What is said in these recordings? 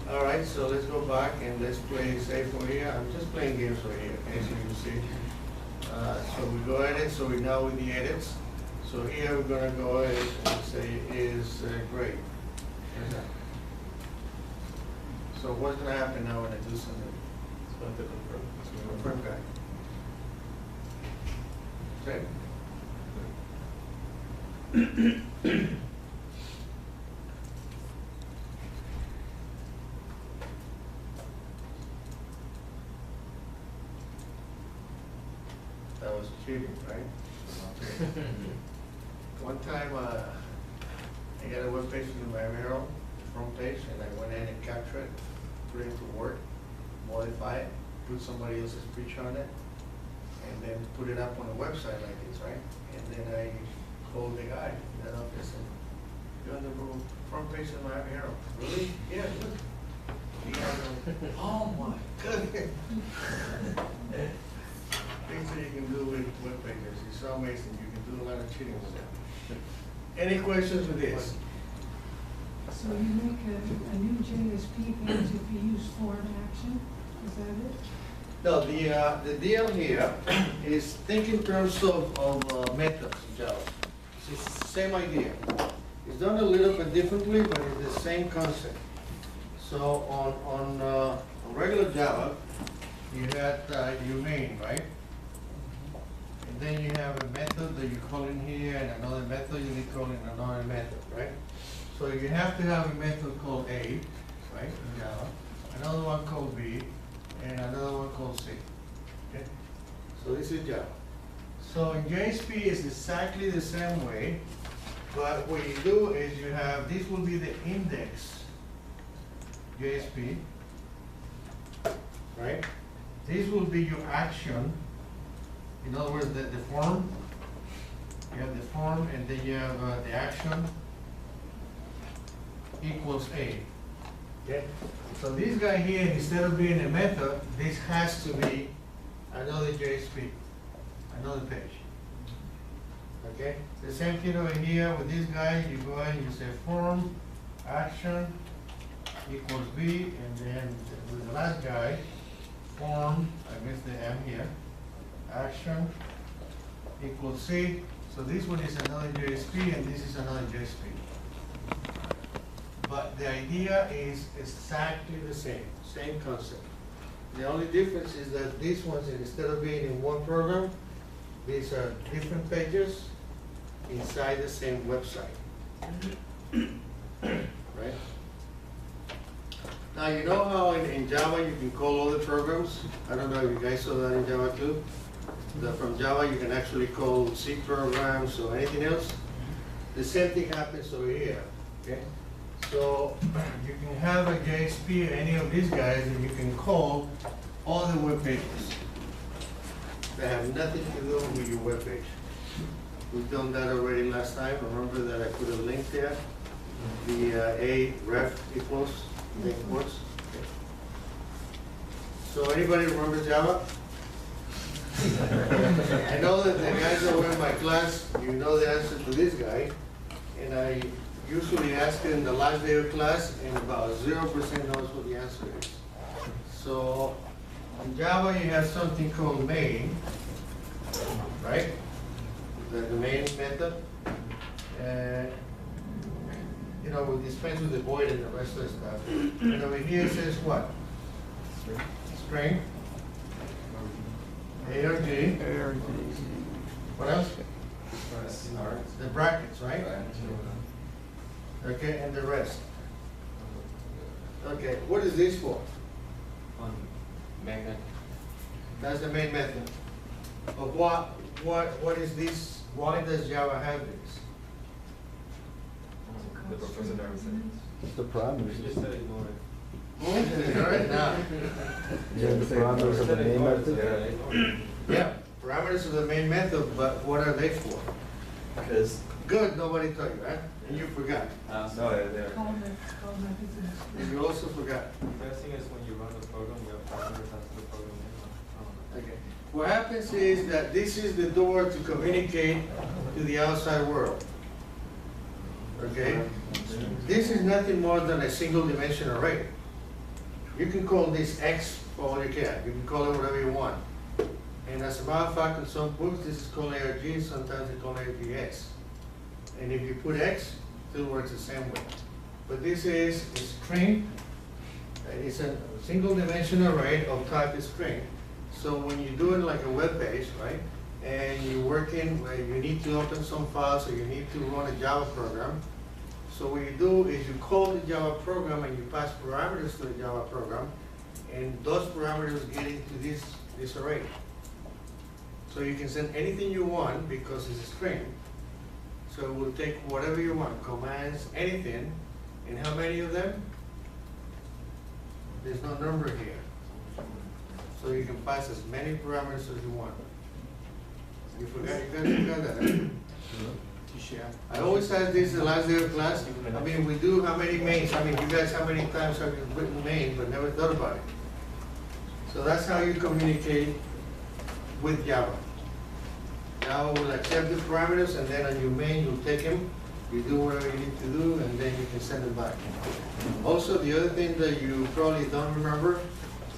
All right, so let's go back and let's play safe over here. I'm just playing games over here, okay, so you see. So we go edit, so we now with the edits. So here we're gonna go ahead and say is great. There's that. So what's gonna happen now when I do something? It's going to confirm. Confirm guy. Okay. That was cheating, right? One time, I got a web page in my arrow, front page, and I went in and captured it, put it into Word, modify it, put somebody else's picture on it, and then put it up on a website like this, right? And then I called the guy in that office and, you're on the front page of my arrow. Really? Yeah, look. Yeah, oh my goodness. Things that you can do with web pages, it's so amazing, you can do a lot of cheating with that. Any questions with this? So you make a new JSP page if you use form action, is that it? No, the deal here is think in terms of methods in Java. It's the same idea. It's done a little bit differently, but it's the same concept. So on regular Java, you had your main, right? And then you have a method that you call in here, and another method you need to call in another method, right? So you have to have a method called A, right, in Java, another one called B, and another one called C. Okay? So this is Java. So in JSP it's exactly the same way, but what you do is you have, this will be the index JSP, right? This will be your action. In other words, the form. You have the form, and then you have the action equals A. Okay? So this guy here, instead of being a method, this has to be another JSP, another page. Okay? The same thing over here with this guy, you go ahead and you say form, action equals B, and then with the last guy, form, I missed the M here, action equals C. So this one is another JSP and this is another JSP. But the idea is exactly the same concept. The only difference is that these ones, instead of being in one program, these are different pages inside the same website. Right? Now you know how in Java you can call other programs? I don't know if you guys saw that in Java too. That from Java you can actually call C programs or anything else. The same thing happens over here. Okay? So you can have a JSP, any of these guys, and you can call all the web pages that have nothing to do with your web page. We've done that already last time. Remember that I put a link there? The A ref equals link works. Okay. So anybody remember Java? I know that the guys that were in my class, you know the answer to this guy, and I usually ask it in the last day of class, and about 0% knows what the answer is. So in Java, you have something called main, right? The main method. You know, we dispense with the void and the rest of the stuff. And over here it says what? String. ARG. What else? The brackets, right? Okay, and the rest. Okay, what is this for? Main method. That's the main method. But what is this? Why does Java have this? The professor never said. The parameters. You just said ignore it. All right, now. Yeah, the parameters of the main method. Yeah, parameters of the main method, but what are they for? Because. Good, nobody told you, right? And you forgot. No, they're there. Call methods and And you also forgot. The first thing is when you run the program, you have parameters after the program name. Okay. What happens is that this is the door to communicate to the outside world. Okay? This is nothing more than a single dimension array. You can call this X for all you care. You can call it whatever you want. And as a matter of fact, in some books, this is called ARG, sometimes they call it ARGX. And if you put X, it still works the same way. But this is a string. It's a single dimensional array of type string. So when you do it like a web page, right? And you're working where you need to open some files or you need to run a Java program. So what you do is you call the Java program and you pass parameters to the Java program, and those parameters get into this array. So you can send anything you want because it's a string. So it will take whatever you want, commands, anything. And how many of them? There's no number here. So you can pass as many parameters as you want. You guys forgot that, right? I always ask this the last day of class. I mean, we do how many mains? I mean, you guys, how many times have you written main but never thought about it? So that's how you communicate with Java. Java will accept the parameters, and then on your main, you'll take them, you do whatever you need to do, and then you can send it back. Also, the other thing that you probably don't remember,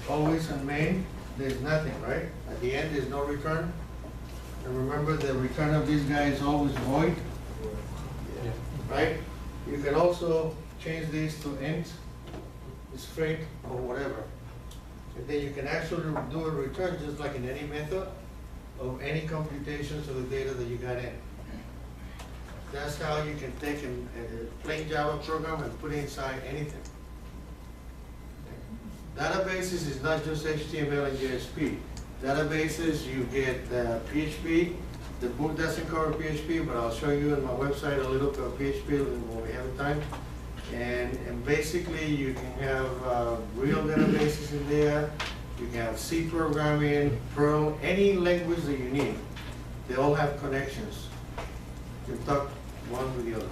always on main, there's nothing, right? At the end, there's no return. And remember, the return of this guy is always void, right? You can also change this to int, straight, or whatever. And then you can actually do a return just like in any method of any computations of the data that you got in. That's how you can take a plain Java program and put it inside anything. Databases is not just HTML and JSP. Databases, you get PHP. The book doesn't cover PHP, but I'll show you on my website a little bit of PHP when we have time. And basically, you can have real databases in there. You can have C programming, Perl, any language that you need. They all have connections. You can talk one with the other.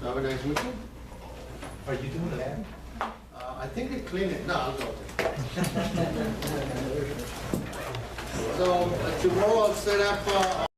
So have a nice weekend. Are you doing the lab? I think they clean it. No, I'll go there. So tomorrow I'll set up